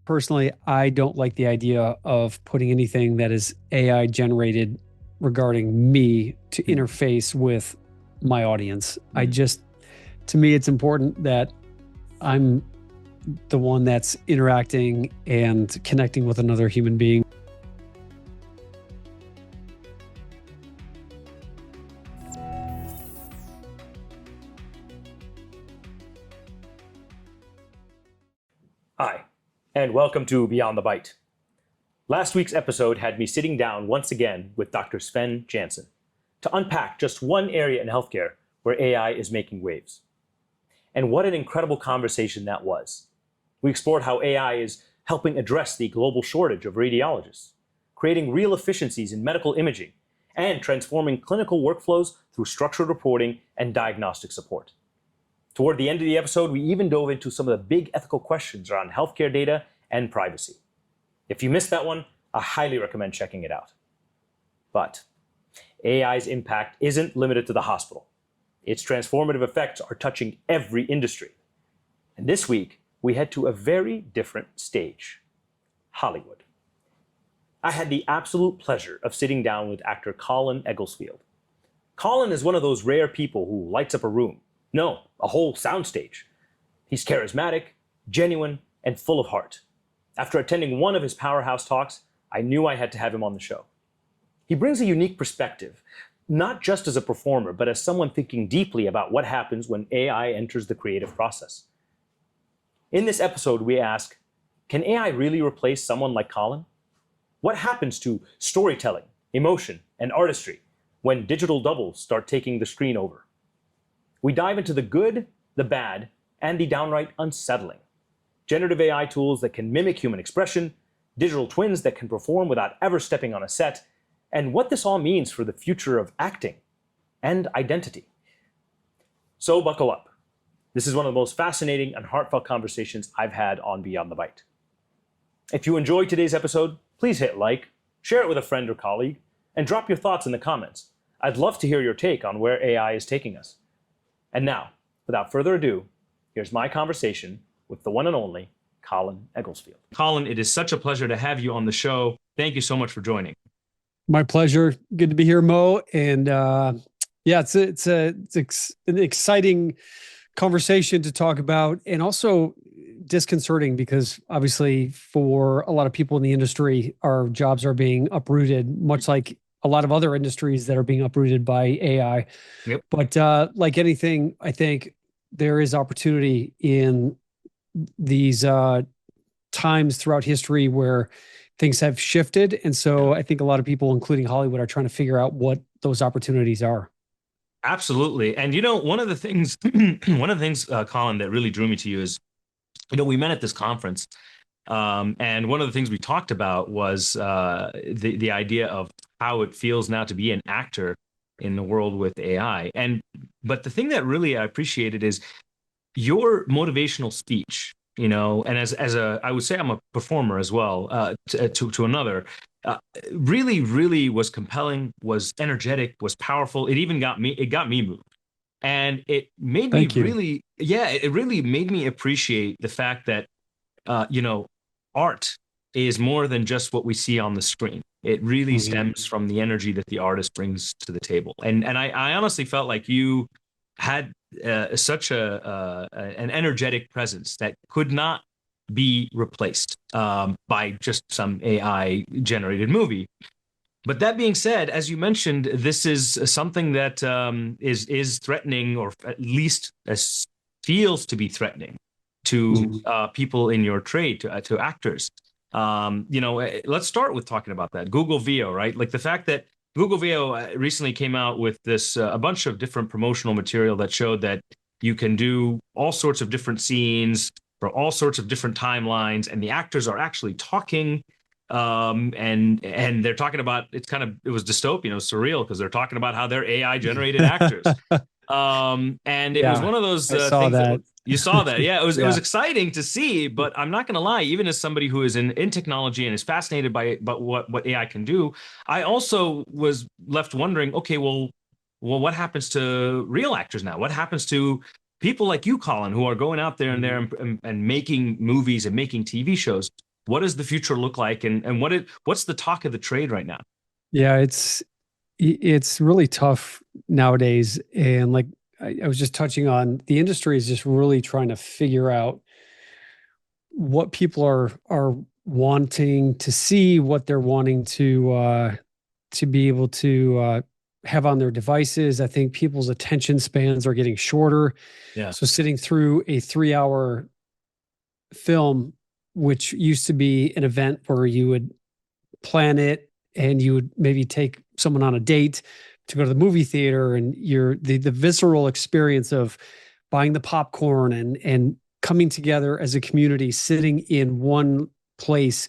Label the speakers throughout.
Speaker 1: Personally, I don't like the idea of putting anything that is AI generated regarding me to interface with my audience. To me, it's important that I'm the one that's interacting and connecting with another human being.
Speaker 2: Hi, and welcome to Beyond the Byte. Last week's episode had me sitting down once again with Dr. Sven Jansen to unpack just one area in healthcare where AI is making waves. And what an incredible conversation that was. We explored how AI is helping address the global shortage of radiologists, creating real efficiencies in medical imaging, and transforming clinical workflows through structured reporting and diagnostic support. Toward the end of the episode, we even dove into some of the big ethical questions around healthcare data and privacy. If you missed that one, I highly recommend checking it out. But AI's impact isn't limited to the hospital. Its transformative effects are touching every industry. And this week, we head to a very different stage: Hollywood. I had the absolute pleasure of sitting down with actor Colin Egglesfield. Colin is one of those rare people who lights up a room. No, a whole soundstage. He's charismatic, genuine, and full of heart. After attending one of his powerhouse talks, I knew I had to have him on the show. He brings a unique perspective, not just as a performer, but as someone thinking deeply about what happens when AI enters the creative process. In this episode, we ask, can AI really replace someone like Colin? What happens to storytelling, emotion, and artistry when digital doubles start taking the screen over? We dive into the good, the bad, and the downright unsettling. Generative AI tools that can mimic human expression, digital twins that can perform without ever stepping on a set, and what this all means for the future of acting and identity. So buckle up. This is one of the most fascinating and heartfelt conversations I've had on Beyond the Byte. If you enjoyed today's episode, please hit like, share it with a friend or colleague, and drop your thoughts in the comments. I'd love to hear your take on where AI is taking us. And now, without further ado, here's my conversation with the one and only Colin Egglesfield. Colin, it is such a pleasure to have you on the show. Thank you so much for joining.
Speaker 1: My pleasure. Good to be here, Mo. And it's an exciting conversation to talk about, and also disconcerting because obviously for a lot of people in the industry, our jobs are being uprooted, much like a lot of other industries that are being uprooted by AI.
Speaker 2: Yep.
Speaker 1: But like anything, I think there is opportunity in these times throughout history where things have shifted. And so I think a lot of people, including Hollywood, are trying to figure out what those opportunities are.
Speaker 2: Absolutely. And one of the things, Colin, that really drew me to you is, we met at this conference, and one of the things we talked about was the idea of how it feels now to be an actor in the world with AI. But the thing that really I appreciated is your motivational speech, and I would say I'm a performer as well, to another, really was compelling, was energetic, was powerful. It got me moved. And it made me it really made me appreciate the fact that, art is more than just what we see on the screen. It really stems from the energy that the artist brings to the table. And I honestly felt like you had such an energetic presence that could not be replaced by just some AI generated movie. But that being said, as you mentioned, this is something that is threatening, or at least feels to be threatening to people in your trade, to actors. Let's start with talking about that. Google VO, right? Like the fact that Google VO recently came out with this a bunch of different promotional material that showed that you can do all sorts of different scenes for all sorts of different timelines, and the actors are actually talking. And they're talking about, it was dystopian, surreal, because they're talking about how they're AI generated actors. And it was one of those things that you saw that. Yeah, it was exciting to see, but I'm not going to lie, even as somebody who is in technology and is fascinated by what AI can do, I also was left wondering, okay, well, what happens to real actors now? What happens to people like you, Colin, who are going out there and making movies and making TV shows?
Speaker 3: what does the future look like, and what's the talk of the trade right now?
Speaker 1: Yeah, it's really tough nowadays. And like I was just touching on, the industry is just really trying to figure out what people are wanting to see, what they're wanting to be able to have on their devices. I think people's attention spans are getting shorter.
Speaker 3: Yeah.
Speaker 1: So sitting through a 3 hour film, which used to be an event where you would plan it and you would maybe take someone on a date to go to the movie theater, and the visceral experience of buying the popcorn and coming together as a community, sitting in one place,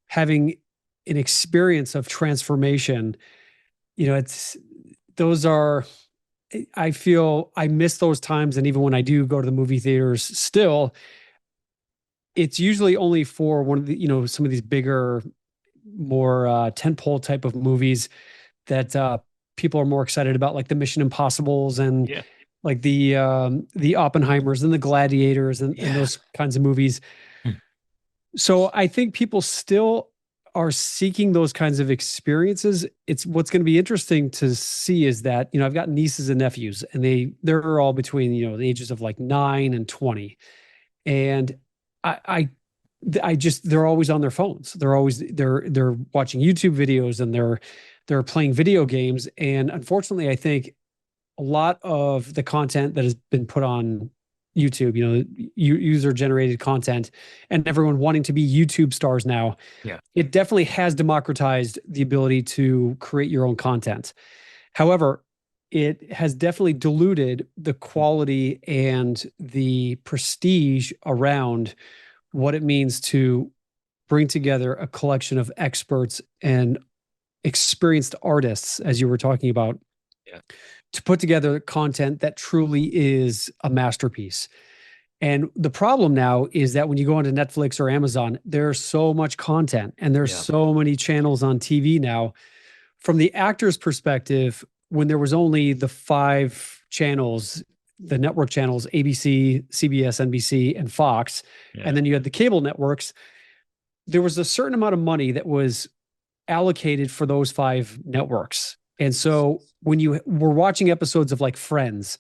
Speaker 1: having an experience of transformation. It's those are I feel I miss those times. And even when I do go to the movie theaters still, it's usually only for one of the, some of these bigger, more tentpole type of movies that people are more excited about, like the Mission Impossibles and
Speaker 3: Yeah.
Speaker 1: like the Oppenheimers and the Gladiators and those kinds of movies.
Speaker 3: Hmm.
Speaker 1: So I think people still are seeking those kinds of experiences. It's what's going to be interesting to see is that, I've got nieces and nephews, and they're all between, the ages of like 9 and 20. And I just, they're always on their phones. They're watching YouTube videos, and they're playing video games. And unfortunately, I think a lot of the content that has been put on YouTube, user generated content, and everyone wanting to be YouTube stars now, it definitely has democratized the ability to create your own content. However, it has definitely diluted the quality and the prestige around what it means to bring together a collection of experts and experienced artists, as you were talking about, to put together content that truly is a masterpiece. And the problem now is that when you go onto Netflix or Amazon, there's so much content and there's so many channels on TV now. From the actor's perspective, when there was only the 5 channels, the network channels, ABC, CBS, NBC, and Fox, and then you had the cable networks, there was a certain amount of money that was allocated for those 5 networks. And so when you were watching episodes of like Friends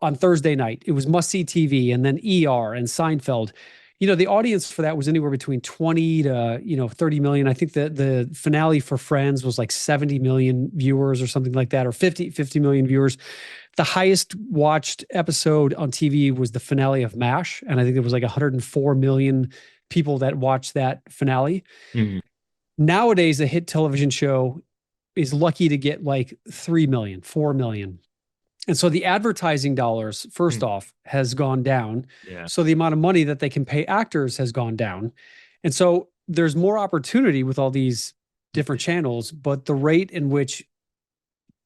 Speaker 1: on Thursday night, it was must-see TV, and then ER and Seinfeld. The audience for that was anywhere between 20 to 30 million. I think the finale for Friends was like 70 million viewers or something like that, or 50 million viewers. The highest watched episode on TV was the finale of MASH, and I think there was like 104 million people that watched that finale.
Speaker 3: Mm-hmm.
Speaker 1: Nowadays, a hit television show is lucky to get like 3 million, 4 million. And so the advertising dollars, first off, has gone down.
Speaker 3: Yeah.
Speaker 1: So the amount of money that they can pay actors has gone down. And so there's more opportunity with all these different channels, but the rate in which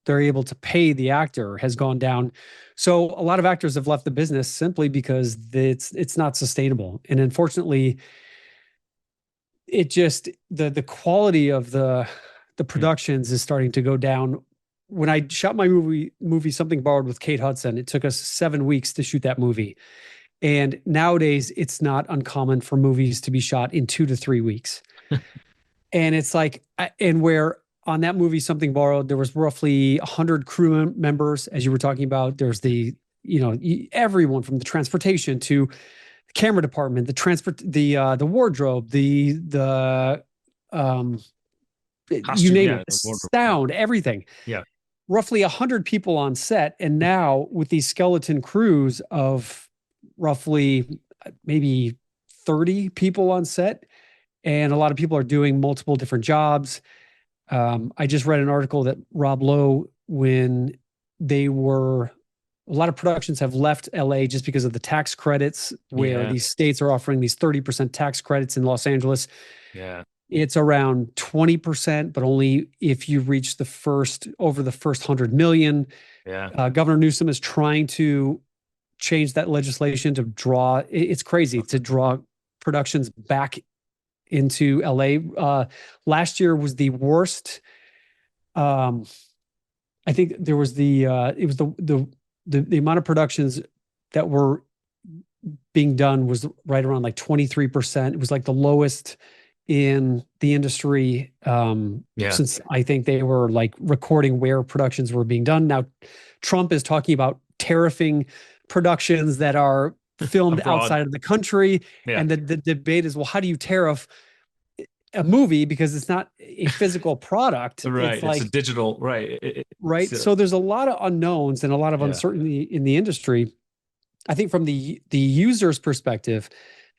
Speaker 1: they're able to pay the actor has gone down. So a lot of actors have left the business simply because it's not sustainable. And unfortunately, it just the quality of the productions is starting to go down. When I shot my movie Something Borrowed with Kate Hudson, it took us 7 weeks to shoot that movie. And nowadays it's not uncommon for movies to be shot in 2 to 3 weeks. And it's like, and where on that movie Something Borrowed, there was roughly 100 crew members, as you were talking about. There's everyone from the transportation to the camera department, the wardrobe, the
Speaker 3: Costume,
Speaker 1: you name it, sound, everything.
Speaker 3: Yeah.
Speaker 1: Roughly 100 people on set. And now with these skeleton crews of roughly maybe 30 people on set, and a lot of people are doing multiple different jobs. I just read an article that Rob Lowe, when a lot of productions have left LA just because of the tax credits, where these states are offering these 30% tax credits in Los Angeles.
Speaker 3: Yeah.
Speaker 1: It's around 20%, but only if you reach over the first 100 million.
Speaker 3: Yeah.
Speaker 1: Governor Newsom is trying to change that legislation to draw, it's crazy, to draw productions back into LA. Last year was the worst. I think there was it was the amount of productions that were being done was right around like 23%. It was like the lowest in the industry
Speaker 3: Yeah.
Speaker 1: since I think they were like recording where productions were being done. Now, Trump is talking about tariffing productions that are filmed
Speaker 3: Abroad.
Speaker 1: outside of the country.
Speaker 3: Yeah.
Speaker 1: And the debate is, well, how do you tariff a movie because it's not a physical product? It's
Speaker 3: Right. It's a
Speaker 1: like,
Speaker 3: digital, right.
Speaker 1: right. So there's a lot of unknowns and a lot of
Speaker 3: Yeah.
Speaker 1: uncertainty in the industry. I think from the user's perspective,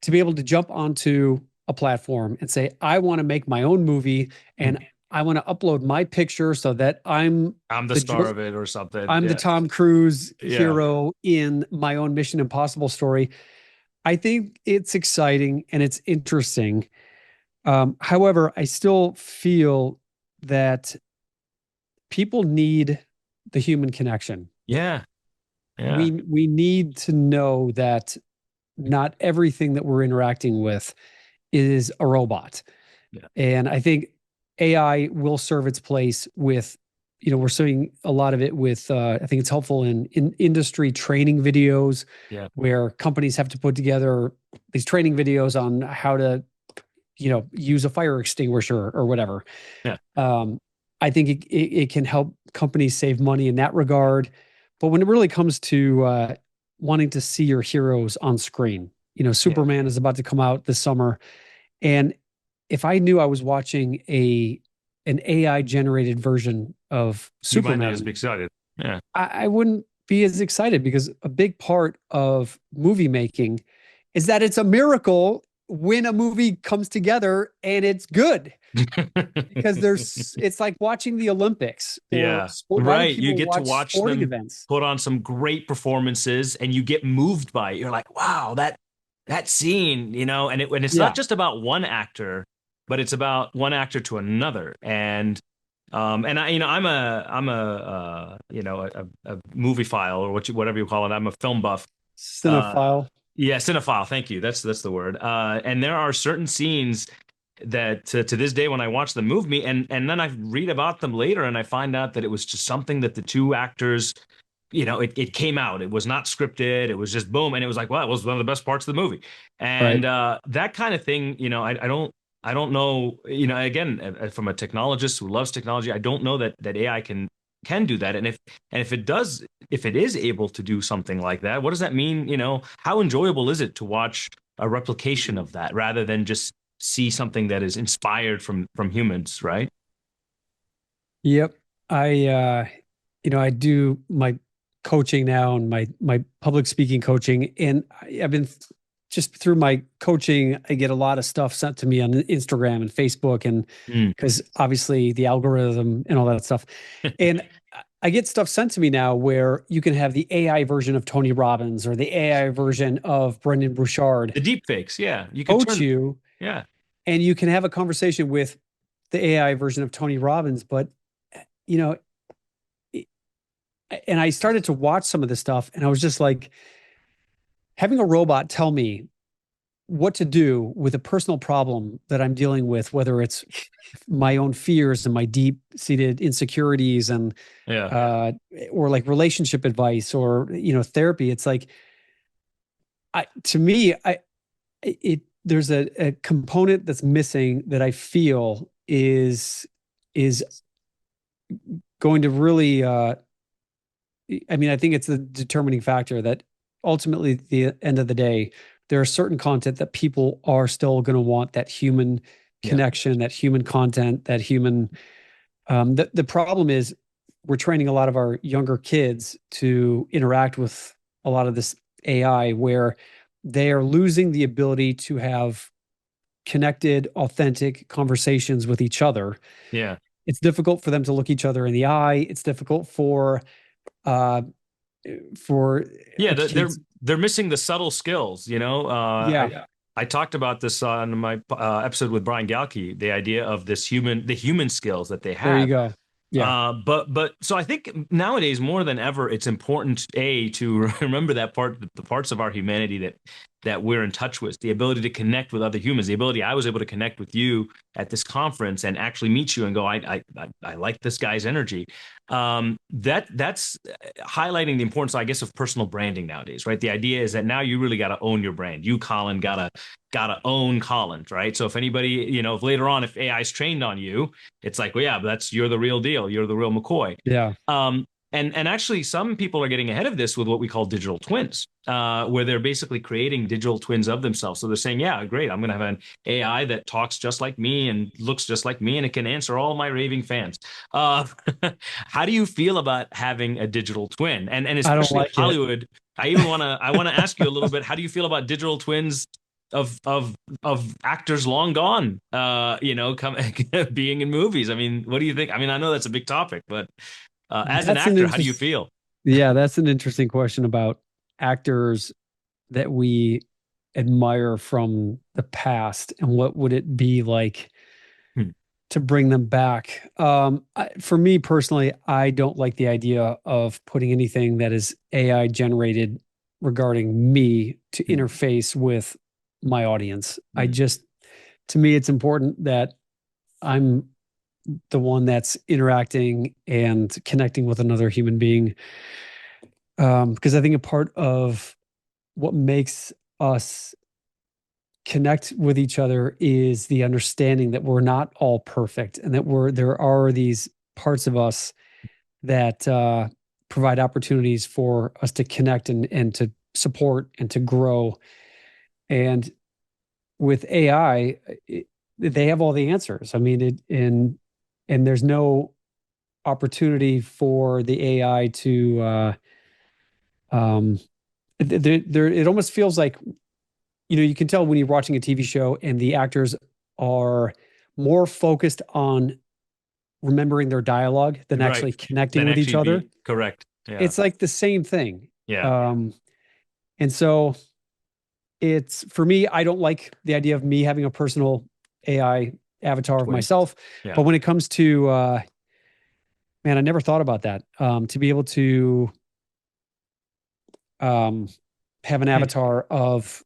Speaker 1: to be able to jump onto a platform and say, I want to make my own movie and I want to upload my picture so that
Speaker 3: I'm the star of it or something.
Speaker 1: I'm the
Speaker 3: Yeah.
Speaker 1: Tom Cruise
Speaker 3: Yeah.
Speaker 1: hero in my own Mission Impossible story. I think it's exciting and it's interesting. However, I still feel that people need the human connection.
Speaker 3: Yeah. Yeah.
Speaker 1: We need to know that not everything that we're interacting with is a robot.
Speaker 3: Yeah.
Speaker 1: And I think AI will serve its place with, we're seeing a lot of it with, I think it's helpful in industry training videos
Speaker 3: Yeah.
Speaker 1: where companies have to put together these training videos on how to, use a fire extinguisher or whatever.
Speaker 3: Yeah.
Speaker 1: I think it can help companies save money in that regard. But when it really comes to wanting to see your heroes on screen, Superman is about to come out this summer. And if I knew I was watching an AI generated version of
Speaker 3: You might not as
Speaker 1: Superman,
Speaker 3: be excited. Yeah.
Speaker 1: I wouldn't be as excited because a big part of movie making is that it's a miracle when a movie comes together and it's good. Because it's like watching the Olympics or
Speaker 3: Yeah.
Speaker 1: sport. Why do
Speaker 3: Right. You
Speaker 1: people
Speaker 3: get to
Speaker 1: watch
Speaker 3: watch
Speaker 1: sporting
Speaker 3: them
Speaker 1: events?
Speaker 3: put on some great performances and you get moved by it. You're like, wow, that scene, and it's not
Speaker 1: Yeah.
Speaker 3: just about one actor, but it's about one actor to another. And I'm a movie file or whatever you call it. I'm a film buff. Uh,
Speaker 1: Cinephile.
Speaker 3: yeah, cinephile. Thank you. That's the word. And there are certain scenes that to this day when I watch them move me, and then I read about them later and I find out that it was just something that the two actors, it came out. It was not scripted. It was just boom, and it was like, well, it was one of the best parts of the movie. And
Speaker 1: Right.
Speaker 3: that kind of thing, I don't know, again, from a technologist who loves technology, I don't know that AI can do that. And if it does, if it is able to do something like that, what does that mean? How enjoyable is it to watch a replication of that rather than just see something that is inspired from humans, right?
Speaker 1: Yep. I do my coaching now and my public speaking coaching, and I've been just through my coaching, I get a lot of stuff sent to me on Instagram and Facebook, and
Speaker 3: Mm.
Speaker 1: because obviously the algorithm and all that stuff. And I get stuff sent to me now where you can have the AI version of Tony Robbins or the AI version of Brendan Bouchard
Speaker 3: The deep fakes, yeah. You could
Speaker 1: coach
Speaker 3: turn,
Speaker 1: you,
Speaker 3: yeah.
Speaker 1: and you can have a conversation with the AI version of Tony Robbins. But, you know, and I started to watch some of this stuff and I was just like, having a robot tell me what to do with a personal problem that I'm dealing with, whether it's my own fears and my deep seated insecurities and,
Speaker 3: Yeah.
Speaker 1: or like relationship advice or, therapy. It's like, to me, there's a component that's missing that I feel is going to really, I think it's the determining factor that ultimately at the end of the day, there are certain content that people are still going to want that human
Speaker 3: Yeah.
Speaker 1: connection, that human content, that human. The problem is we're training a lot of our younger kids to interact with a lot of this AI where they are losing the ability to have connected, authentic conversations with each other.
Speaker 3: Yeah.
Speaker 1: It's difficult for them to look each other in the eye. It's difficult uh, for
Speaker 3: Yeah,
Speaker 1: kids.
Speaker 3: they're missing the subtle skills,
Speaker 1: Yeah,
Speaker 3: I talked about this on my episode with Brian Galkey, the idea of the human skills that they
Speaker 1: there you
Speaker 3: have.
Speaker 1: go. Yeah,
Speaker 3: But so I think nowadays more than ever, it's important to remember that the parts of our humanity that we're in touch with, the ability to connect with other humans, the ability I was able to connect with you at this conference and actually meet you and go, I like this guy's energy. That's highlighting the importance, I guess, of personal branding nowadays, right? The idea is that now you really got to own your brand. You, Colin, gotta own Colin, right? So if anybody, if later on, if AI is trained on you, it's like, well, yeah, but you're the real deal. You're the real McCoy.
Speaker 1: Yeah.
Speaker 3: And actually, some people are getting ahead of this with what we call digital twins, where they're basically creating digital twins of themselves. So they're saying, yeah, great, I'm going to have an AI that talks just like me and looks just like me, and it can answer all my raving fans. How do you feel about having a digital twin? And
Speaker 1: I don't
Speaker 3: especially
Speaker 1: like
Speaker 3: Hollywood, I want to ask you a little bit, how do you feel about digital twins of actors long gone, being in movies? I mean, what do you think? I mean, I know that's a big topic, but as an
Speaker 1: That's an
Speaker 3: actor, how do you feel?
Speaker 1: Yeah, that's an interesting question about actors that we admire from the past and what would it be like
Speaker 3: Hmm.
Speaker 1: to bring them back. For me personally, I don't like the idea of putting anything that is AI generated regarding me to
Speaker 3: Hmm.
Speaker 1: interface with my audience.
Speaker 3: Hmm.
Speaker 1: To me, it's important that I'm the one that's interacting and connecting with another human being. Because I think a part of what makes us connect with each other is the understanding that we're not all perfect and that there are these parts of us that provide opportunities for us to connect and to support and to grow. And with AI, they have all the answers. I mean, and there's no opportunity for the AI to it almost feels like, you can tell when you're watching a TV show and the actors are more focused on remembering their dialogue than
Speaker 3: Right.
Speaker 1: actually connecting
Speaker 3: Then
Speaker 1: with each
Speaker 3: actually
Speaker 1: other.
Speaker 3: be correct. Yeah.
Speaker 1: It's like the same thing.
Speaker 3: Yeah.
Speaker 1: And so it's for me, I don't like the idea of me having a personal AI avatar of
Speaker 3: Twin.
Speaker 1: myself.
Speaker 3: Yeah.
Speaker 1: But when it comes to man, I never thought about that. To be able to have an avatar of,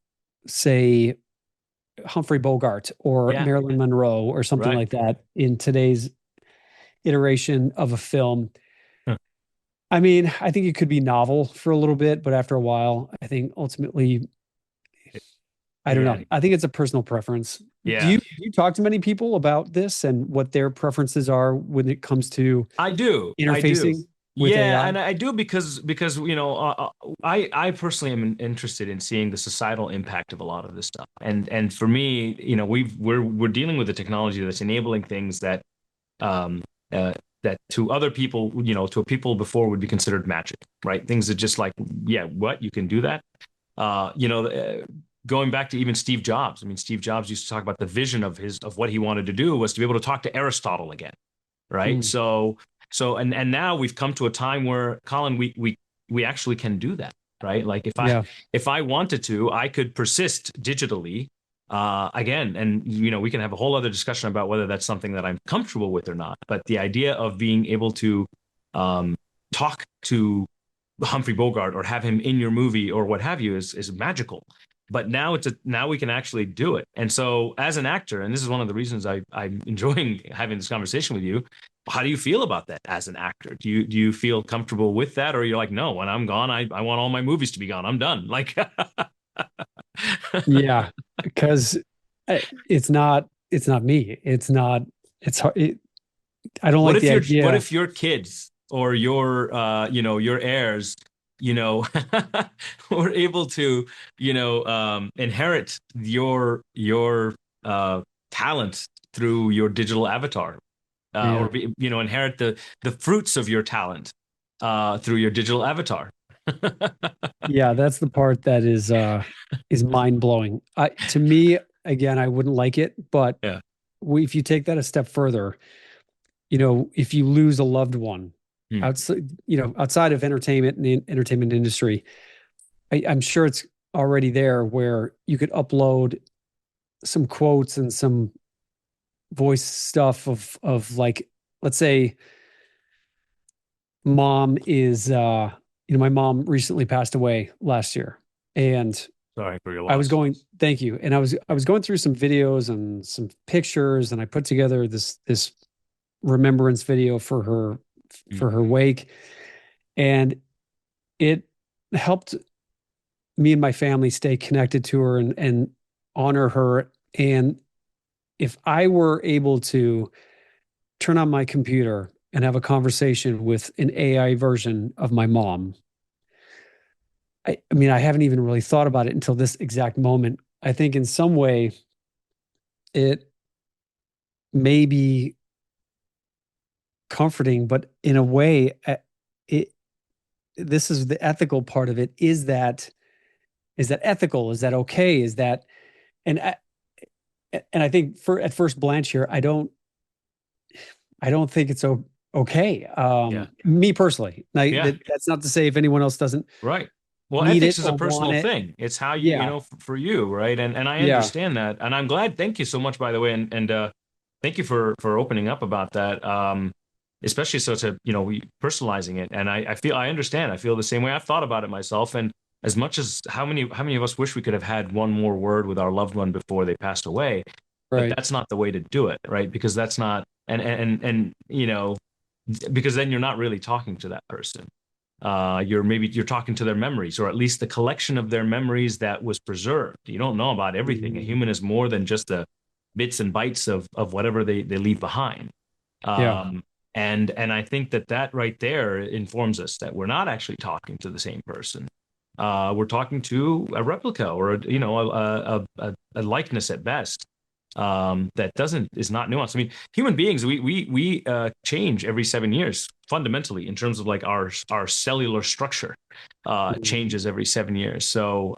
Speaker 1: say, Humphrey Bogart or
Speaker 3: Yeah.
Speaker 1: Marilyn Monroe or something
Speaker 3: Right.
Speaker 1: like that in today's iteration of a film.
Speaker 3: Huh.
Speaker 1: I mean, I think it could be novel for a little bit, but after a while, I think ultimately, I don't
Speaker 3: Yeah.
Speaker 1: know. I think it's a personal preference. Do
Speaker 3: Yeah.
Speaker 1: you talk to many people about this and what their preferences are when it comes to
Speaker 3: I do. I do.
Speaker 1: interfacing with
Speaker 3: Yeah,
Speaker 1: AI?
Speaker 3: and I do because I personally am interested in seeing the societal impact of a lot of this stuff. And for me, we're dealing with a technology that's enabling things that um that to other people, to people before would be considered magic, right? Things that just like, yeah, what, you can do that? Uh, you know, uh, Going back to even Steve Jobs. I mean, Steve Jobs used to talk about the vision of what he wanted to do was to be able to talk to Aristotle again, right?
Speaker 1: Mm,
Speaker 3: And now we've come to a time where, Colin, we actually can do that, right? Like
Speaker 1: yeah.
Speaker 3: if I wanted to, I could persist digitally again, and we can have a whole other discussion about whether that's something that I'm comfortable with or not. But the idea of being able to talk to Humphrey Bogart or have him in your movie or what have you is magical. But now we can actually do it. And so as an actor, and this is one of the reasons I'm enjoying having this conversation with you, how do you feel about that as an actor? Do you feel comfortable with that, or you're like, no, when I'm gone, I want all my movies to be gone. I'm done. Like,
Speaker 1: Yeah. Because it's not me. It's hard. I don't like the
Speaker 3: what
Speaker 1: idea.
Speaker 3: if your kids or your heirs, you know, were able to, inherit your talent through your digital avatar,
Speaker 1: Yeah.
Speaker 3: or inherit the fruits of your talent through your digital avatar.
Speaker 1: Yeah, that's the part that is mind-blowing. To me, again, I wouldn't like it, but
Speaker 3: Yeah.
Speaker 1: if you take that a step further, if you lose a loved one
Speaker 3: Hmm.
Speaker 1: outside of entertainment and the entertainment industry, I'm sure it's already there where you could upload some quotes and some voice stuff of like, let's say mom is my mom recently passed away last year, and
Speaker 3: Sorry for your
Speaker 1: I was
Speaker 3: loss.
Speaker 1: going, thank you. And I was going through some videos and some pictures, and I put together this remembrance video
Speaker 3: Mm.
Speaker 1: for her wake. And it helped me and my family stay connected to her and honor her. And if I were able to turn on my computer and have a conversation with an AI version of my mom, I mean, I haven't even really thought about it until this exact moment. I think in some way it may be comforting, but in a way, it this is the ethical part of it. Is that ethical? Is that okay? Is that and I, and I think for at first blanch here, I don't think it's okay.
Speaker 3: Yeah.
Speaker 1: Me personally, like
Speaker 3: Yeah.
Speaker 1: that's not to say if anyone else doesn't
Speaker 3: Right. Well,
Speaker 1: need
Speaker 3: ethics
Speaker 1: it
Speaker 3: is a
Speaker 1: or want
Speaker 3: personal
Speaker 1: it.
Speaker 3: thing. It's how you
Speaker 1: Yeah,
Speaker 3: know, for you, right? And I
Speaker 1: yeah,
Speaker 3: understand that. And I'm glad. Thank you so much, by the way. And thank you for opening up about that. Especially so to, we personalizing it. And I feel I understand. I feel the same way. I've thought about it myself. And as much as how many of us wish we could have had one more word with our loved one before they passed away, but
Speaker 1: right.
Speaker 3: that's not the way to do it, right? Because that's not and because then you're not really talking to that person. You're talking to their memories, or at least the collection of their memories that was preserved. You don't know about everything. A
Speaker 1: Mm,
Speaker 3: human is more than just the bits and bytes of whatever they leave behind.
Speaker 1: yeah.
Speaker 3: Um, and I think that right there informs us that we're not actually talking to the same person. We're talking to a replica, or a likeness at best, that doesn't is not nuanced. I mean, human beings, we change every 7 years fundamentally in terms of like our cellular structure
Speaker 1: Mm,
Speaker 3: changes every 7 years. So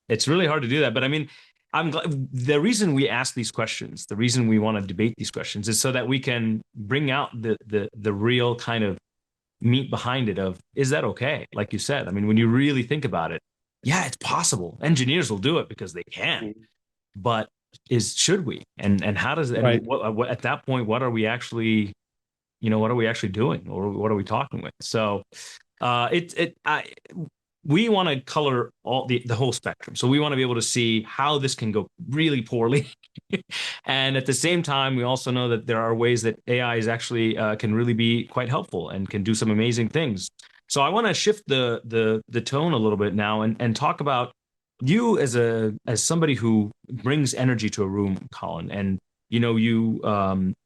Speaker 3: it's really hard to do that. But I mean, I'm glad the reason we ask these questions, the reason we want to debate these questions, is so that we can bring out the real kind of meat behind it of, is that okay? Like you said, I mean, when you really think about it, yeah, it's possible. Engineers will do it because they can,
Speaker 1: mm,
Speaker 3: but should we? And how does and
Speaker 1: right.
Speaker 3: what at that point, what are we actually, what are we actually doing, or what are we talking with? So we want to color all the whole spectrum. So we want to be able to see how this can go really poorly. And at the same time, we also know that there are ways that AI is actually can really be quite helpful and can do some amazing things. So I want to shift the tone a little bit now and talk about you as somebody who brings energy to a room, Colin, and you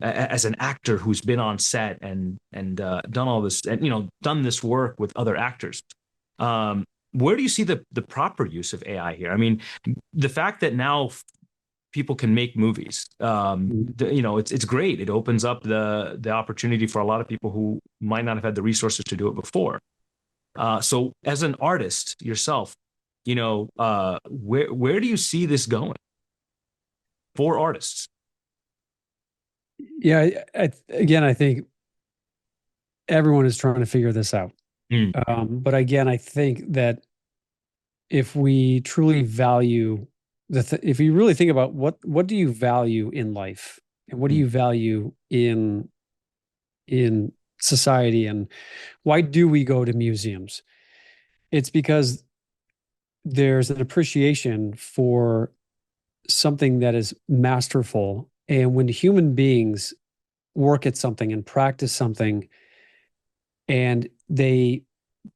Speaker 3: as an actor who's been on set and done all this, and done this work with other actors. Where do you see the proper use of AI here? I mean, the fact that now people can make movies,
Speaker 1: Mm.
Speaker 3: it's great. It opens up the opportunity for a lot of people who might not have had the resources to do it before. So as an artist yourself, where do you see this going for artists?
Speaker 1: Yeah, again, I think everyone is trying to figure this out.
Speaker 3: Mm,
Speaker 1: But again, I think that if we truly value if you really think about what do you value in life and what do
Speaker 3: mm,
Speaker 1: you value in society, and why do we go to museums? It's because there's an appreciation for something that is masterful. And when human beings work at something and practice something and they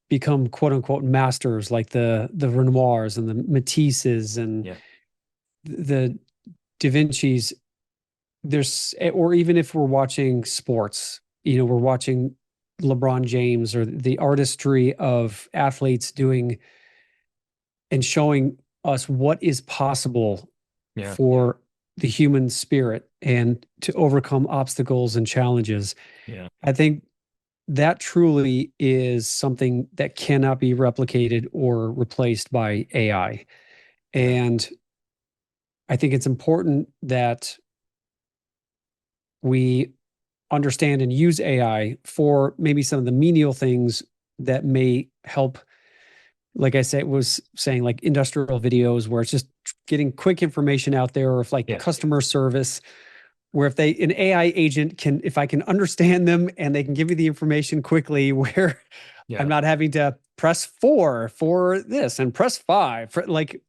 Speaker 1: become quote unquote masters, like the Renoirs and the Matisses and
Speaker 3: yeah,
Speaker 1: the Da Vinci's, there's or even if we're watching sports, we're watching LeBron James or the artistry of athletes doing and showing us what is possible
Speaker 3: yeah,
Speaker 1: for the human spirit and to overcome obstacles and challenges.
Speaker 3: yeah,
Speaker 1: I think that truly is something that cannot be replicated or replaced by AI.
Speaker 3: yeah,
Speaker 1: And I think it's important that we understand and use AI for maybe some of the menial things that may help. Like I said, was saying like industrial videos where it's just getting quick information out there, or if like
Speaker 3: yeah,
Speaker 1: customer service, where if an AI agent if I can understand them and they can give me the information quickly, where I'm
Speaker 3: yeah,
Speaker 1: not having to press 4 for this and press 5 for like,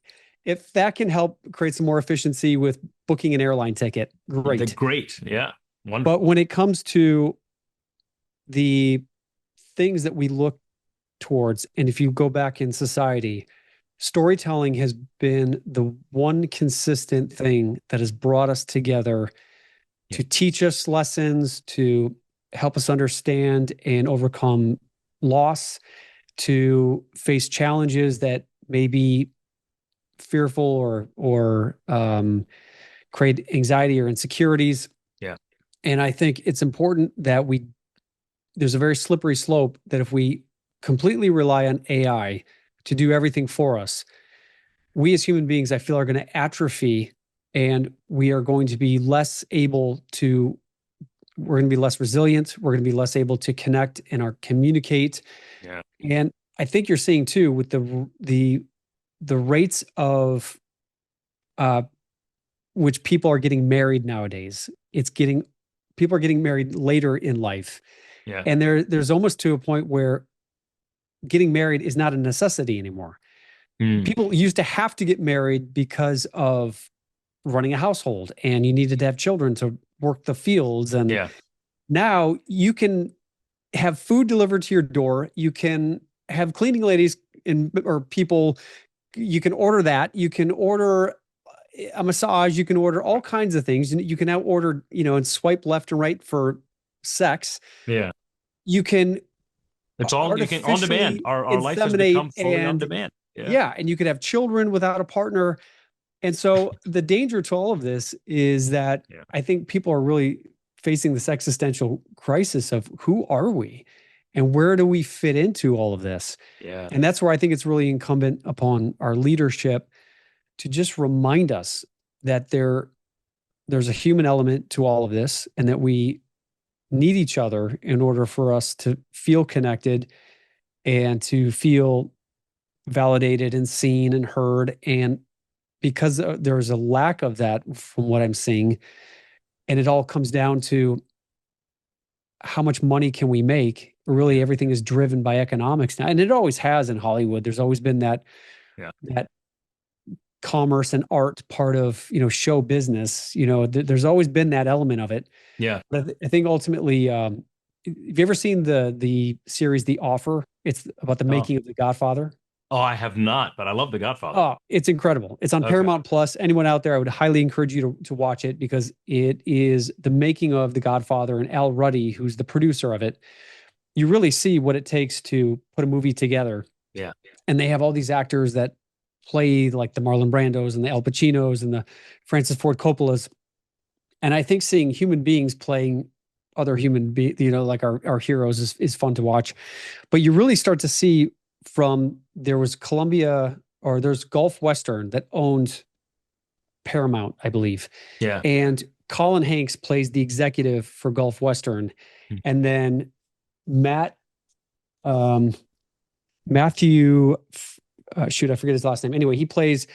Speaker 1: if that can help create some more efficiency with booking an airline ticket, great.
Speaker 3: Great. Yeah. Wonderful.
Speaker 1: But when it comes to the things that we look towards, and if you go back in society, storytelling has been the one consistent thing that has brought us together to teach us lessons, to help us understand and overcome loss, to face challenges that may be fearful or create anxiety or insecurities.
Speaker 3: Yeah.
Speaker 1: And I think it's important that there's a very slippery slope that if we completely rely on AI to do everything for us, we as human beings, I feel, are going to atrophy, and we are going to be less able to, we're going to be less resilient. We're going to be less able to connect and communicate.
Speaker 3: Yeah.
Speaker 1: And I think you're seeing too with the rates of which people are getting married nowadays. People are getting married later in life.
Speaker 3: Yeah.
Speaker 1: And there's almost to a point where getting married is not a necessity anymore. People used to have to get married because of running a household, and you needed to have children to work the fields. And now you can have food delivered to your door. You can have cleaning ladies or people. You can order that. You can order a massage. You can order all kinds of things. And you can now order, and swipe left and right for sex.
Speaker 3: Yeah.
Speaker 1: You can.
Speaker 3: It's all you can on demand. Our life has become fully on demand.
Speaker 1: Yeah. And you could have children without a partner. And so the danger to all of this is that I think people are really facing this existential crisis of who are we and where do we fit into all of this?
Speaker 3: Yeah.
Speaker 1: And that's where I think it's really incumbent upon our leadership to just remind us that there's a human element to all of this, and that we need each other in order for us to feel connected and to feel validated and seen and heard. And because there's a lack of that from what I'm seeing, and it all comes down to how much money can we make? Really, everything is driven by economics now, and it always has in Hollywood. There's always been that commerce and art part of show business. There's always been that element of it.
Speaker 3: Yeah,
Speaker 1: but I think ultimately, have you ever seen the series The Offer? It's about the making of The Godfather.
Speaker 3: Oh, I have not, but I love The Godfather.
Speaker 1: Oh, it's incredible. It's on Paramount Plus. Anyone out there, I would highly encourage you to watch it, because it is the making of The Godfather, and Al Ruddy, who's the producer of it. You really see what it takes to put a movie together.
Speaker 3: Yeah.
Speaker 1: And they have all these actors that play like the Marlon Brandos and the Al Pacinos and the Francis Ford Coppolas. And I think seeing human beings playing other human beings, like our heroes is fun to watch. But you really start to see there's Gulf Western that owned Paramount, I believe.
Speaker 3: Yeah.
Speaker 1: And Colin Hanks plays the executive for Gulf Western. And then Matthew, I forget his last name. Anyway, he plays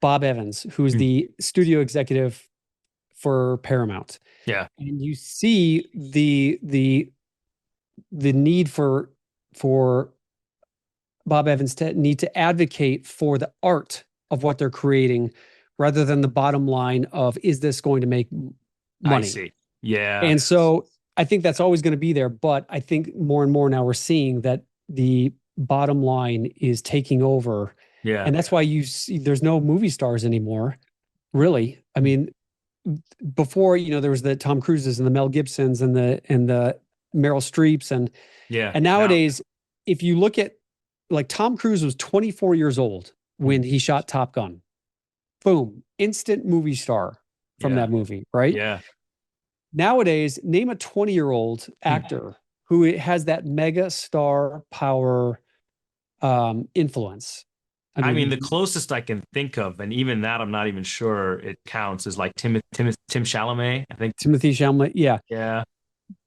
Speaker 1: Bob Evans, who's the studio executive for Paramount.
Speaker 3: Yeah.
Speaker 1: And you see the need for Bob Evans to need to advocate for the art of what they're creating, rather than the bottom line of, is this going to make money?
Speaker 3: I see. Yeah.
Speaker 1: And so I think that's always going to be there. But I think more and more now we're seeing that the bottom line is taking over.
Speaker 3: Yeah.
Speaker 1: And that's why you see there's no movie stars anymore, really. I mean, before, there was the Tom Cruises and the Mel Gibsons and the Meryl Streeps. And nowadays, if you look at, like, Tom Cruise was 24 years old when he shot Top Gun. Boom, instant movie star from that movie, right?
Speaker 3: Yeah.
Speaker 1: Nowadays, name a 20-year-old actor who has that mega star power influence.
Speaker 3: I mean, the closest I can think of, and even that I'm not even sure it counts, is like Tim Chalamet. I think
Speaker 1: Timothy Chalamet. Yeah.
Speaker 3: Yeah.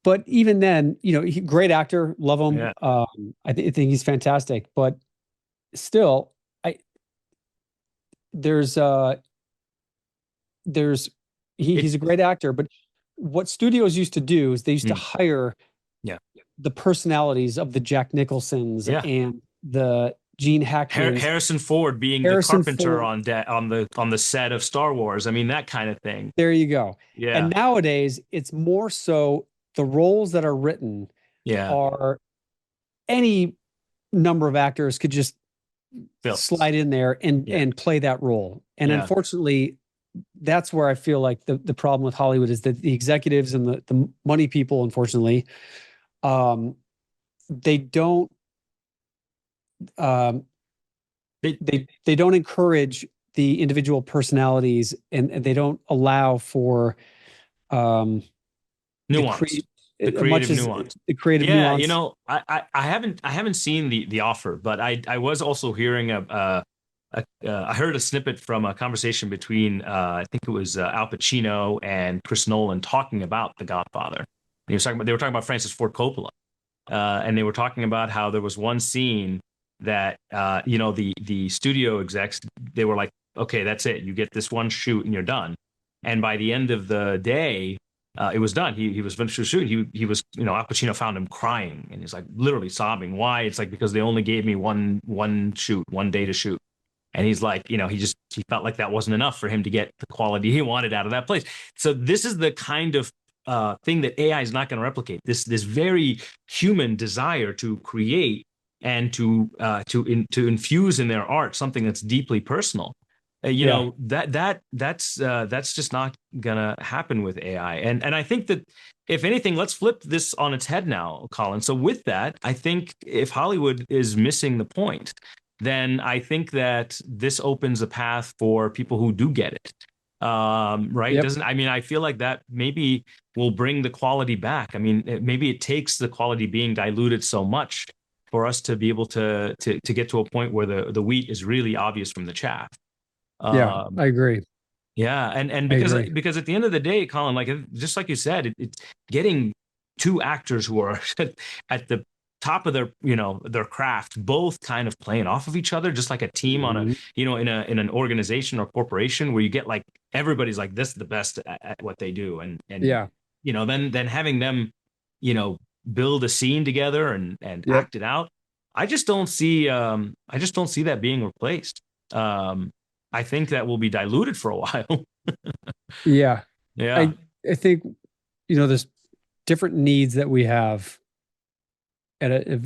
Speaker 1: But even then, great actor, love him.
Speaker 3: Yeah.
Speaker 1: I think he's fantastic. But still, he's a great actor. But what studios used to do is they used to hire the personalities of the Jack Nicholsons and the Gene Hackman's
Speaker 3: Harrison Ford being the
Speaker 1: Harrison
Speaker 3: carpenter
Speaker 1: Ford.
Speaker 3: on the set of Star Wars. I mean, that kind of thing.
Speaker 1: There you go.
Speaker 3: Yeah.
Speaker 1: And nowadays, it's more so the roles that are written
Speaker 3: Yeah.
Speaker 1: are any number of actors could just
Speaker 3: Phil.
Speaker 1: slide in there and play that role. And
Speaker 3: Yeah.
Speaker 1: unfortunately, that's where I feel like the problem with Hollywood is that the executives and the money people, unfortunately, they don't um, they don't encourage the individual personalities, and they don't allow for
Speaker 3: Nuance. The
Speaker 1: much
Speaker 3: creative
Speaker 1: as
Speaker 3: nuance.
Speaker 1: the creative
Speaker 3: Yeah,
Speaker 1: nuance.
Speaker 3: I haven't seen the offer, but I was also hearing I heard a snippet from a conversation between I think it was Al Pacino and Chris Nolan talking about The Godfather. And they were talking about Francis Ford Coppola, and they were talking about how there was one scene that the studio execs, they were like, okay, that's it, you get this one shoot and you're done. And by the end of the day, it was done. He was finished with shooting. He was, Al Pacino found him crying, and he's like literally sobbing. Why? It's like, because they only gave me one shoot, one day to shoot. And he's like, he felt like that wasn't enough for him to get the quality he wanted out of that place. So this is the kind of thing that AI is not going to replicate. This very human desire to create and to infuse in their art something that's deeply personal. That's just not gonna happen with AI. And I think that, if anything, let's flip this on its head now, Colin. So with that, I think if Hollywood is missing the point, then I think that this opens a path for people who do get it. Right?
Speaker 1: Yep.
Speaker 3: I feel like that maybe will bring the quality back. I mean, maybe it takes the quality being diluted so much for us to be able to get to a point where the wheat is really obvious from the chaff.
Speaker 1: Yeah, I agree.
Speaker 3: Yeah, and
Speaker 1: I agree.
Speaker 3: because at the end of the day, Colin, like, just like you said, it's getting two actors who are at the top of their craft, both kind of playing off of each other, just like a team on a
Speaker 1: Mhm.
Speaker 3: in an organization or corporation, where you get like everybody's like, this is the best at what they do, and
Speaker 1: Yeah.
Speaker 3: then having them build a scene together and
Speaker 1: Yep.
Speaker 3: act it out. I just don't see that being replaced. I think that will be diluted for a while.
Speaker 1: Yeah.
Speaker 3: Yeah.
Speaker 1: I think, there's different needs that we have at a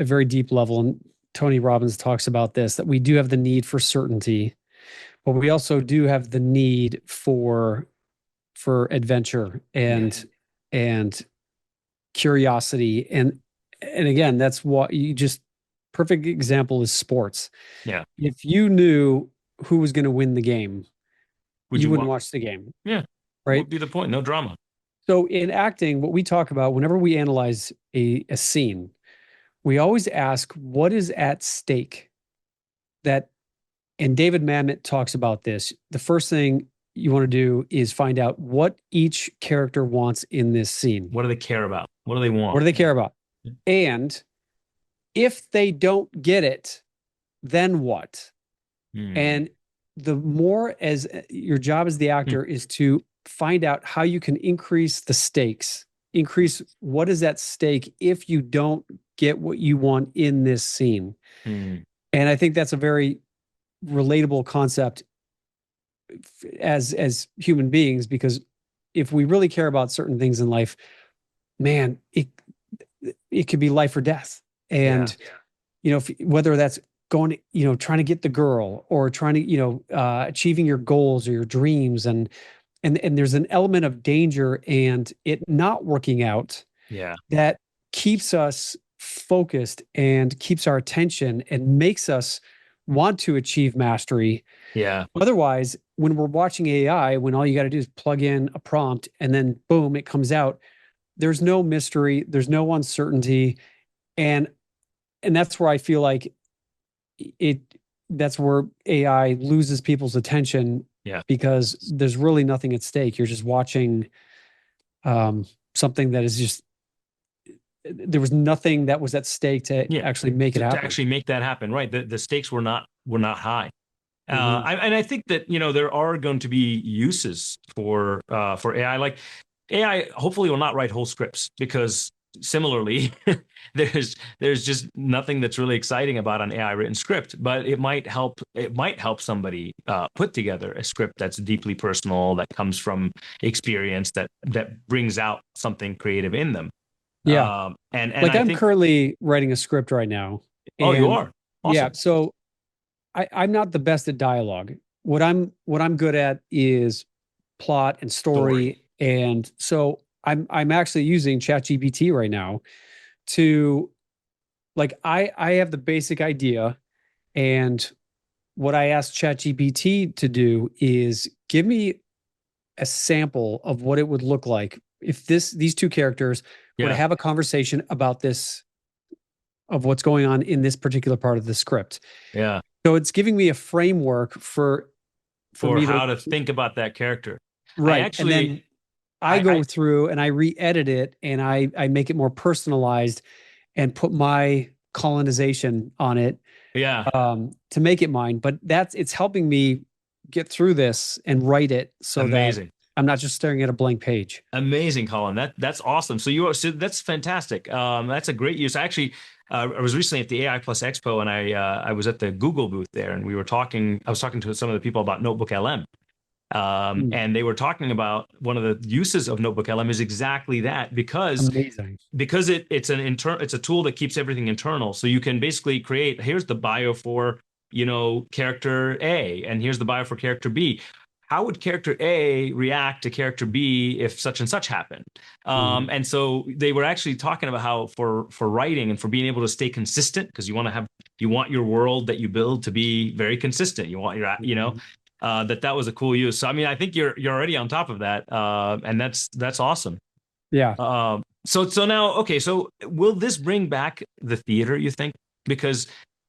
Speaker 1: very deep level. And Tony Robbins talks about this, that we do have the need for certainty, but we also do have the need for adventure and curiosity. And again, that's what you just perfect example is sports.
Speaker 3: Yeah.
Speaker 1: If you knew who was going to win the game,
Speaker 3: Would
Speaker 1: you
Speaker 3: you
Speaker 1: wouldn't
Speaker 3: want?
Speaker 1: watch the game,
Speaker 3: Yeah. What
Speaker 1: right?
Speaker 3: would be the point? No drama.
Speaker 1: So in acting, what we talk about whenever we analyze a scene, we always ask what is at stake. That, and David Mamet talks about this. The first thing you want to do is find out what each character wants in this scene.
Speaker 3: What do they care about? What do they want?
Speaker 1: What do they care about? And if they don't get it, then what? And the more, as your job as the actor is to find out how you can increase the stakes, increase what is at stake if you don't get what you want in this scene. And I think that's a very relatable concept as human beings, because if we really care about certain things in life, man, it could be life or death. And whether that's going to, trying to get the girl, or trying to, achieving your goals or your dreams, and there's an element of danger and it not working out that keeps us focused and keeps our attention and makes us want to achieve mastery.
Speaker 3: Yeah.
Speaker 1: Otherwise, when we're watching AI, when all you got to do is plug in a prompt and then boom, it comes out, there's no mystery, there's no uncertainty. And that's where I feel like that's where AI loses people's attention.
Speaker 3: Yeah.
Speaker 1: Because there's really nothing at stake. You're just watching something that is just, there was nothing that was at stake to actually make it happen.
Speaker 3: To actually make that happen, right? The stakes were not high. And I think that there are going to be uses for AI. Like, AI hopefully will not write whole scripts, because similarly, there's just nothing that's really exciting about an AI written script, but it might help somebody put together a script that's deeply personal, that comes from experience, that brings out something creative in them.
Speaker 1: Yeah.
Speaker 3: And
Speaker 1: Like
Speaker 3: I
Speaker 1: I'm
Speaker 3: think,
Speaker 1: currently writing a script right now.
Speaker 3: oh, you
Speaker 1: And
Speaker 3: are
Speaker 1: yeah,
Speaker 3: awesome.
Speaker 1: so I'm not the best at dialogue. What I'm good at is plot and
Speaker 3: Story.
Speaker 1: story. And so I'm actually using ChatGPT right now to like I have the basic idea, and what I asked ChatGPT to do is give me a sample of what it would look like if these two characters were to
Speaker 3: Yeah,
Speaker 1: have a conversation about this, of what's going on in this particular part of the script.
Speaker 3: yeah.
Speaker 1: So it's giving me a framework for
Speaker 3: For
Speaker 1: me to
Speaker 3: how to think about that character. I
Speaker 1: write, and
Speaker 3: actually,
Speaker 1: then I
Speaker 3: I
Speaker 1: go through and I re-edit it, and I make it more personalized and put my colonization on it,
Speaker 3: yeah.
Speaker 1: to make it mine. But it's helping me get through this and write it so that
Speaker 3: Amazing.
Speaker 1: I'm not just staring at a blank page.
Speaker 3: Amazing, Colin. That's awesome. So that's fantastic. That's a great use. Actually, I was recently at the AI Plus Expo, and I was at the Google booth there, and we were talking. I was talking to some of the people about Notebook LM,
Speaker 1: Mm,
Speaker 3: and they were talking about one of the uses of Notebook LM is exactly that, because
Speaker 1: amazing.
Speaker 3: it's a tool that keeps everything internal. So you can basically create, here's the bio for, character A, and here's the bio for character B. How would character A react to character B if such and such happened?
Speaker 1: Mm,
Speaker 3: And so they were actually talking about how for writing and for being able to stay consistent, because you want your world that you build to be very consistent. You want
Speaker 1: mm.
Speaker 3: that was a cool use. So I mean, I think you're already on top of that, and that's awesome.
Speaker 1: Yeah.
Speaker 3: So now, okay, so will this bring back the theater, you think? Because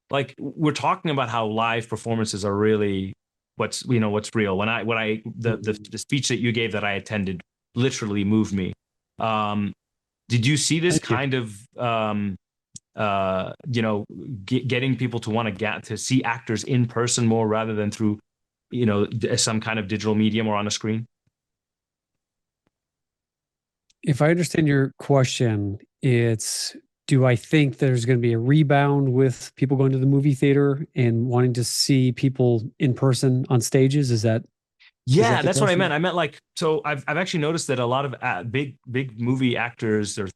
Speaker 3: like we're talking about how live performances are really what's real. The speech that you gave that I attended literally moved me. Um, did you see this
Speaker 1: Thank you.
Speaker 3: kind of getting people to want to get to see actors in person more rather than through some kind of digital medium or on a screen?
Speaker 1: If I understand your question, it's, do I think there's going to be a rebound with people going to the movie theater and wanting to see people in person on stages? Is that
Speaker 3: Yeah,
Speaker 1: the
Speaker 3: that's what I meant.
Speaker 1: question?
Speaker 3: I meant like, so I've actually noticed that a lot of big movie actors or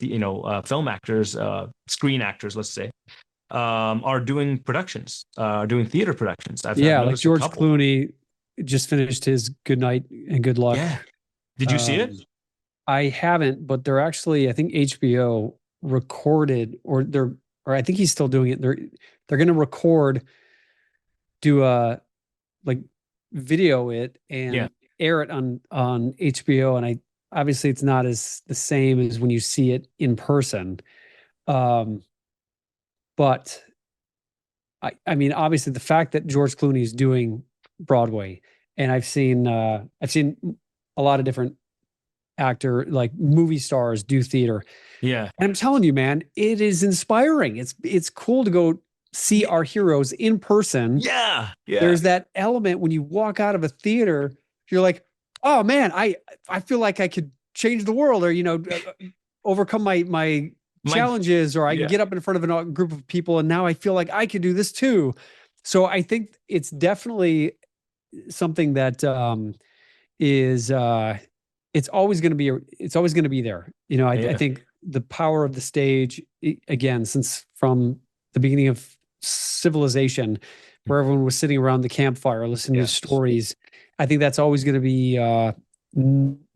Speaker 3: film actors, screen actors, let's say, are doing productions, doing theater productions. I've
Speaker 1: Yeah, like
Speaker 3: noticed a
Speaker 1: George
Speaker 3: couple.
Speaker 1: Clooney just finished his Good Night and Good Luck.
Speaker 3: Yeah. Did you see
Speaker 1: Um,
Speaker 3: it?
Speaker 1: I haven't, but they're actually, I think HBO recorded, or I think he's still doing it. They're going to record, do a like video it
Speaker 3: Yeah.
Speaker 1: and air it on HBO. And I obviously it's not as the same as when you see it in person. Um, but I mean, obviously the fact that George Clooney is doing Broadway, and I've seen a lot of different actor, like movie stars, do theater.
Speaker 3: Yeah.
Speaker 1: And I'm telling you, man, it is inspiring. It's cool to go see our heroes in person.
Speaker 3: Yeah. Yeah.
Speaker 1: There's that element when you walk out of a theater, you're like, oh man, I feel like I could change the world, or overcome my
Speaker 3: My,
Speaker 1: challenges, or I can
Speaker 3: yeah.
Speaker 1: get up in front of a group of people, and now I feel like I can do this too. So I think it's definitely something that is it's always going to be there. I
Speaker 3: Yeah.
Speaker 1: think the power of the stage, again, since from the beginning of civilization, where everyone was sitting around the campfire listening to
Speaker 3: Yeah.
Speaker 1: stories, I think that's always going to be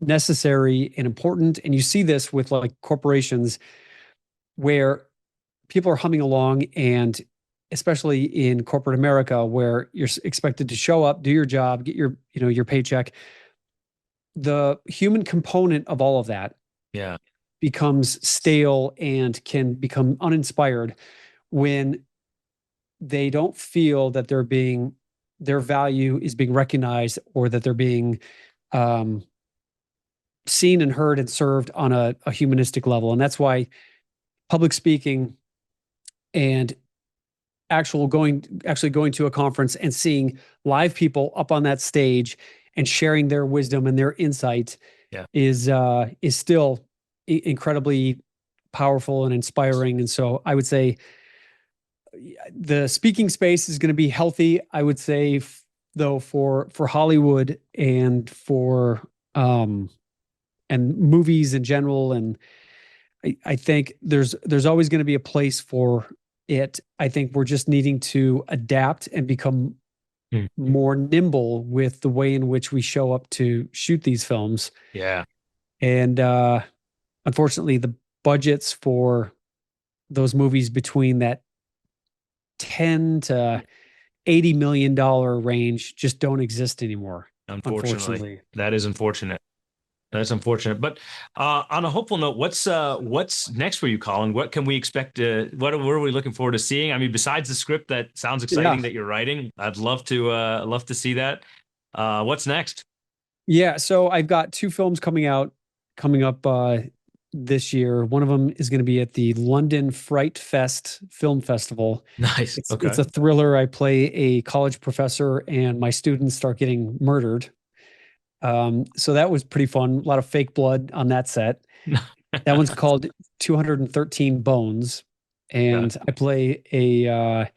Speaker 1: necessary and important. And you see this with like corporations, where people are humming along, and especially in corporate America, where you're expected to show up, do your job, get your paycheck. The human component of all of that
Speaker 3: Yeah.
Speaker 1: becomes stale and can become uninspired when they don't feel that their value is being recognized, or that they're being um, seen and heard and served on a humanistic level. And that's why public speaking and actually going to a conference and seeing live people up on that stage and sharing their wisdom and their insight
Speaker 3: Yeah.
Speaker 1: is still incredibly powerful and inspiring. And so I would say the speaking space is going to be healthy. I would say, though, for Hollywood and for and movies in general, and I think there's always going to be a place for it. I think we're just needing to adapt and become more nimble with the way in which we show up to shoot these films.
Speaker 3: Yeah.
Speaker 1: And unfortunately, the budgets for those movies between that 10 to $80 million range just don't exist anymore.
Speaker 3: Unfortunately. That is unfortunate. That's unfortunate. But on a hopeful note, what's next for you, Colin? What can we expect? What are we looking forward to seeing? I mean, besides the script that sounds exciting that you're writing, I'd love to see that. What's next?
Speaker 1: Yeah, so I've got two films coming up this year. One of them is going to be at the London Fright Fest Film Festival.
Speaker 3: Nice.
Speaker 1: It's a thriller. I play a college professor, and my students start getting murdered. So that was pretty fun. A lot of fake blood on that set. That one's called 213 Bones, and I play a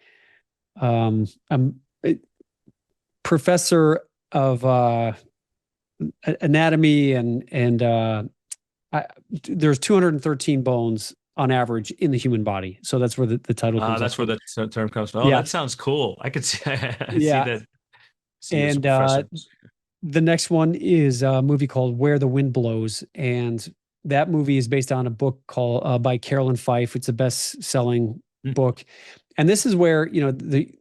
Speaker 1: professor of anatomy, and there's 213 bones on average in the human body. So that's where the title comes.
Speaker 3: That's where the term comes from. Oh, that sounds cool. I could see, see that.
Speaker 1: And the next one is a movie called Where the Wind Blows, and that movie is based on a book called by Carolyn Fife. It's a best-selling book, and this is where the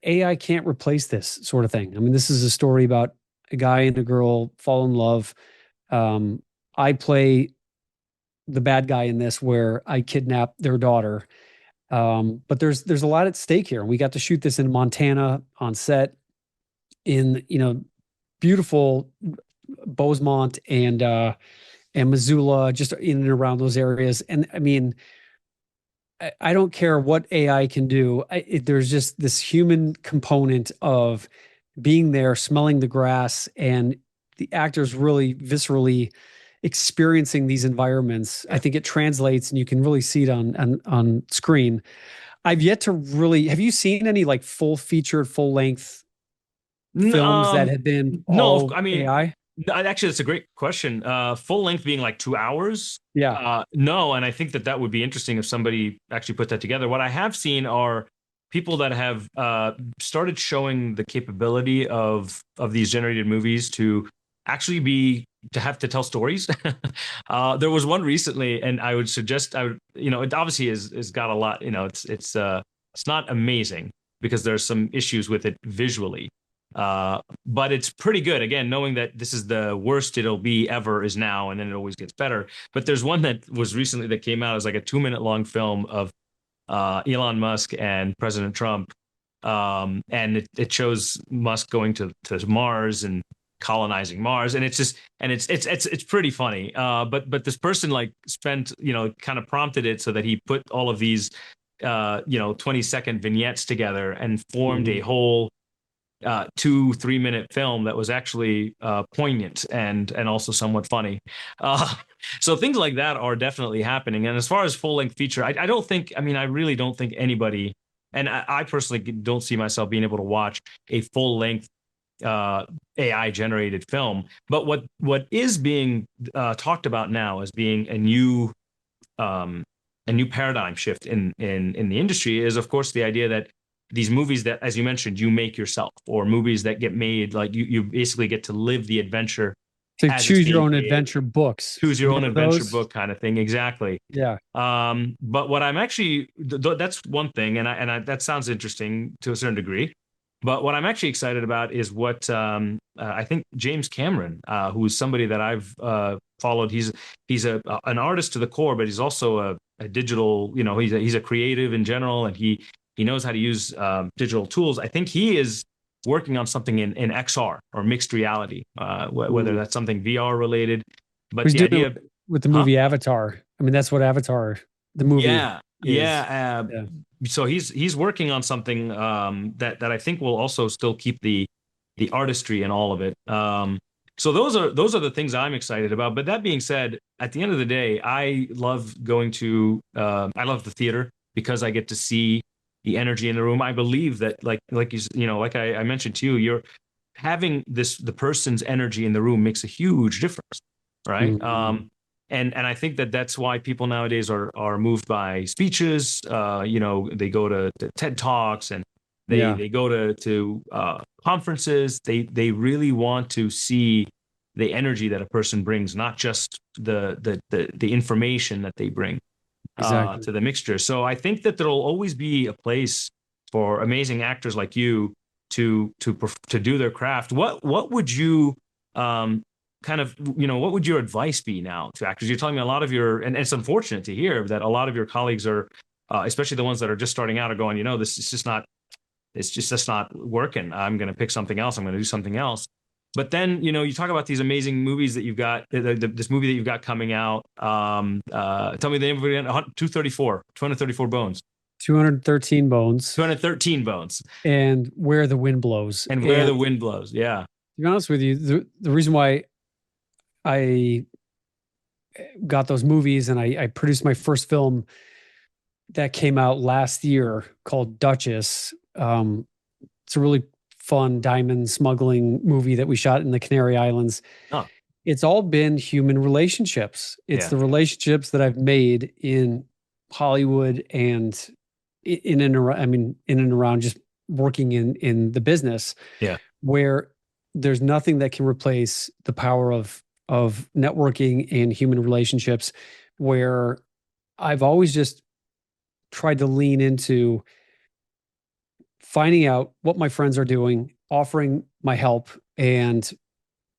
Speaker 1: AI can't replace this sort of thing. I mean, this is a story about a guy and a girl fall in love. I play the bad guy in this, where I kidnap their daughter. But there's a lot at stake here. We got to shoot this in Montana on set in beautiful Bosemont and Missoula, just in and around those areas. And I mean, I don't care what AI can do. There's just this human component of being there, smelling the grass, and the actors really viscerally experiencing these environments. I think it translates, and you can really see it on screen. I've yet to really. Have you seen any like full featured, full length films that have been
Speaker 3: I mean
Speaker 1: AI?
Speaker 3: Actually, that's a great question. Full length being like 2 hours.
Speaker 1: Yeah.
Speaker 3: No, and I think that would be interesting if somebody actually put that together. What I have seen are people that have started showing the capability of these generated movies to actually have to tell stories. There was one recently, and I would suggest it obviously is got a lot. It's not amazing because there's some issues with it visually. But it's pretty good. Again, knowing that this is the worst it'll be ever is now, and then it always gets better. But there's one that was recently that came out as like a 2-minute long film of Elon Musk and President Trump. And it shows Musk going to Mars and colonizing Mars. And it's pretty funny. But this person like spent, kind of prompted it so that he put all of these, 20-second vignettes together and formed a whole 2-3 minute film that was actually poignant and also somewhat funny. So things like that are definitely happening. And as far as full length feature, I really don't think anybody, and I personally don't see myself being able to watch a full length AI generated film. But what is being talked about now as being a new paradigm shift in the industry is, of course, the idea that these movies that, as you mentioned, you make yourself, or movies that get made, like you basically get to live the adventure.
Speaker 1: To choose your own adventure books.
Speaker 3: Choose your own adventure book kind of thing. Exactly.
Speaker 1: Yeah.
Speaker 3: But what I'm actually, that's one thing. And that sounds interesting to a certain degree. But what I'm actually excited about is what I think James Cameron, who's somebody that I've followed. He's an artist to the core, but he's also a digital, he's a creative in general, and he knows how to use digital tools. I think he is working on something in XR or mixed reality, whether that's something VR related. But
Speaker 1: he's the idea with the movie Avatar. I mean, that's what Avatar, the movie.
Speaker 3: Yeah. So he's working on something that I think will also still keep the artistry in all of it. So those are the things I'm excited about. But that being said, at the end of the day, I love going to I love the theater because I get to see the energy in the room. I believe that like like I mentioned to you, you're having the person's energy in the room makes a huge difference, right?
Speaker 1: Mhm.
Speaker 3: And I think that that's why people nowadays are moved by speeches. They go to TED Talks and
Speaker 1: Yeah,
Speaker 3: they go to conferences. They really want to see the energy that a person brings, not just the information that they bring
Speaker 1: exactly.
Speaker 3: to the mixture. So I think that there'll always be a place for amazing actors like you to do their craft. What would you what would your advice be now to actors? You're telling me a lot of and it's unfortunate to hear that a lot of your colleagues are, especially the ones that are just starting out, are going, this is just not, it's just not working. I'm going to pick something else. I'm going to do something else. But then, you talk about these amazing movies that you've got, this movie that you've got coming out. Tell me the name of it again. 234 Bones.
Speaker 1: 213 bones
Speaker 3: 213 Bones.
Speaker 1: and where the wind blows.
Speaker 3: And Where
Speaker 1: And
Speaker 3: the Wind Blows. Yeah.
Speaker 1: to be honest with you, the reason why I got those movies and I produced my first film that came out last year called Duchess. It's a really fun diamond smuggling movie that we shot in the Canary Islands.
Speaker 3: Oh,
Speaker 1: It's all been human relationships. It's
Speaker 3: yeah.
Speaker 1: the relationships that I've made in Hollywood and in and around, in and around just working in the business.
Speaker 3: Yeah.
Speaker 1: Where there's nothing that can replace the power of networking and human relationships, where I've always just tried to lean into finding out what my friends are doing, offering my help. And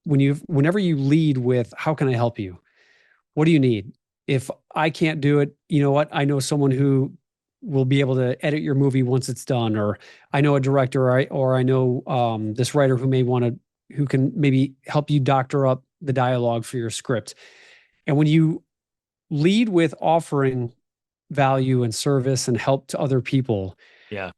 Speaker 1: whenever you lead with, how can I help you? What do you need? If I can't do it, you know what? I know someone who will be able to edit your movie once it's done, or I know a director, or I know this writer who can maybe help you doctor up the dialogue for your script. And when you lead with offering value and service and help to other people,
Speaker 3: Yeah.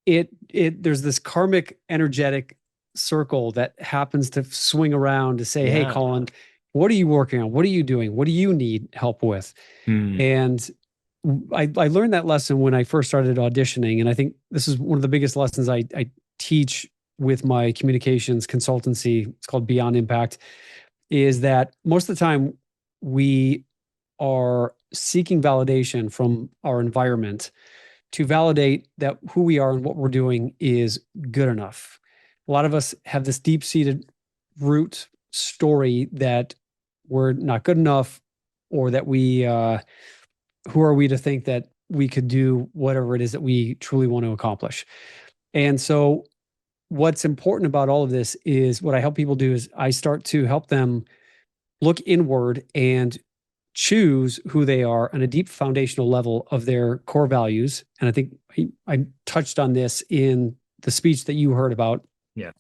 Speaker 1: There's this karmic energetic circle that happens to swing around to say, hey,
Speaker 3: Yeah.
Speaker 1: Colin, what are you working on? What are you doing? What do you need help with? And I learned that lesson when I first started auditioning. And I think this is one of the biggest lessons I teach with my communications consultancy. It's called Beyond Impact, is that most of the time we are seeking validation from our environment to validate that who we are and what we're doing is good enough. A lot of us have this deep-seated root story that we're not good enough, or that who are we to think that we could do whatever it is that we truly want to accomplish. And so what's important about all of this is, what I help people do is I start to help them look inward and choose who they are on a deep foundational level of their core values. And I think I touched on this in the speech that you heard about.
Speaker 3: Yeah.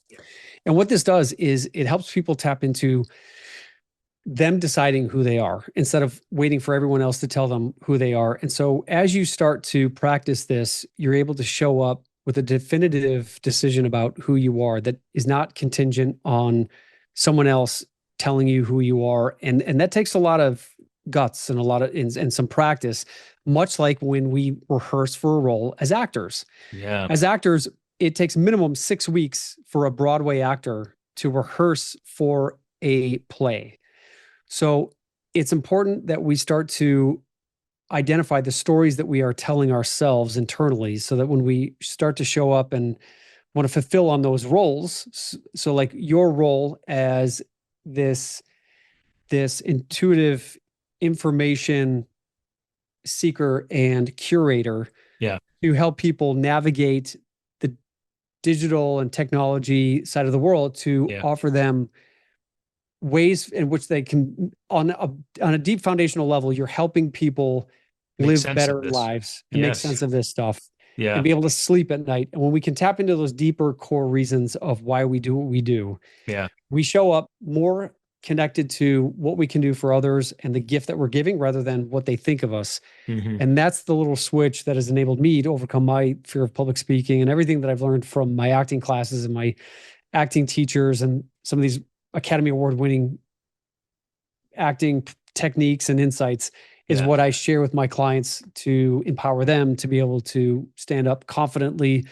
Speaker 1: And what this does is it helps people tap into them deciding who they are instead of waiting for everyone else to tell them who they are. And so as you start to practice this, you're able to show up with a definitive decision about who you are that is not contingent on someone else telling you who you are. And that takes a lot of guts and a lot of and some practice, much like when we rehearse for a role as actors.
Speaker 3: Yeah.
Speaker 1: As actors, it takes minimum 6 weeks for a Broadway actor to rehearse for a play. So it's important that we start to identify the stories that we are telling ourselves internally, so that when we start to show up and want to fulfill on those roles, so like your role as this intuitive information seeker and curator,
Speaker 3: Yeah.
Speaker 1: to help people navigate the digital and technology side of the world, to offer them ways in which they can, on a deep foundational level, you're helping people live better lives and make sense of this stuff, and be able to sleep at night. And when we can tap into those deeper core reasons of why we do what we do, we show up more connected to what we can do for others and the gift that we're giving, rather than what they think of us. And that's the little switch that has enabled me to overcome my fear of public speaking and everything that I've learned from my acting classes and my acting teachers and some of these Academy Award winning acting techniques and insights is what I share with my clients to empower them to be able to stand up confidently,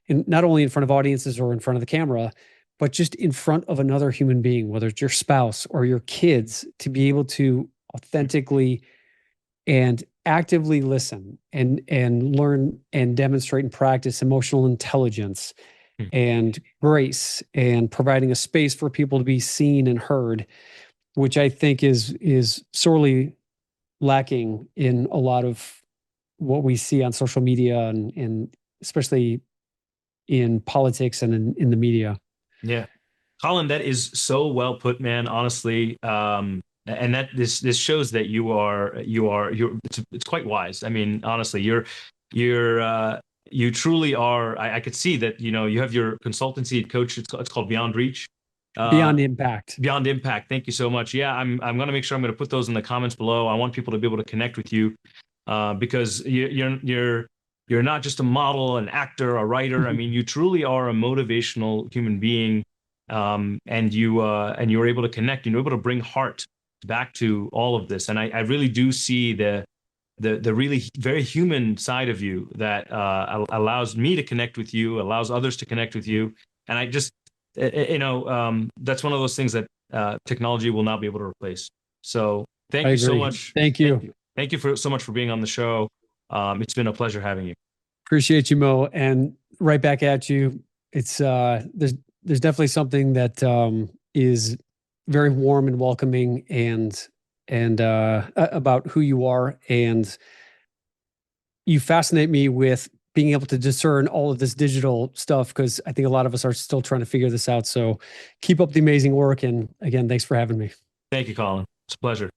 Speaker 1: not only in front of audiences or in front of the camera, but just in front of another human being, whether it's your spouse or your kids, to be able to authentically and actively listen and learn and demonstrate and practice emotional intelligence and grace, and providing a space for people to be seen and heard, which I think is sorely lacking in a lot of what we see on social media and especially in politics and in the media.
Speaker 3: Yeah. Colin, that is so well put, man, honestly. And that this shows that you're it's quite wise. I mean, honestly, you truly are. I could see that, you have your consultancy coach. It's called Beyond Reach.
Speaker 1: Beyond Impact.
Speaker 3: Beyond Impact. Thank you so much. Yeah, I'm going to make sure I'm going to put those in the comments below. I want people to be able to connect with you because you're not just a model, an actor, a writer. I mean, you truly are a motivational human being, and you're able to connect. You're able to bring heart back to all of this. And I really do see the really very human side of you that allows me to connect with you, allows others to connect with you. And I just that's one of those things that technology will not be able to replace. So thank you so much.
Speaker 1: Thank you.
Speaker 3: Thank you so much for being on the show. It's been a pleasure having you.
Speaker 1: Appreciate you, Mo. And right back at you. It's there's definitely something that is very warm and welcoming and about who you are. And you fascinate me with being able to discern all of this digital stuff, because I think a lot of us are still trying to figure this out. So keep up the amazing work. And again, thanks for having me.
Speaker 3: Thank you, Colin. It's a pleasure.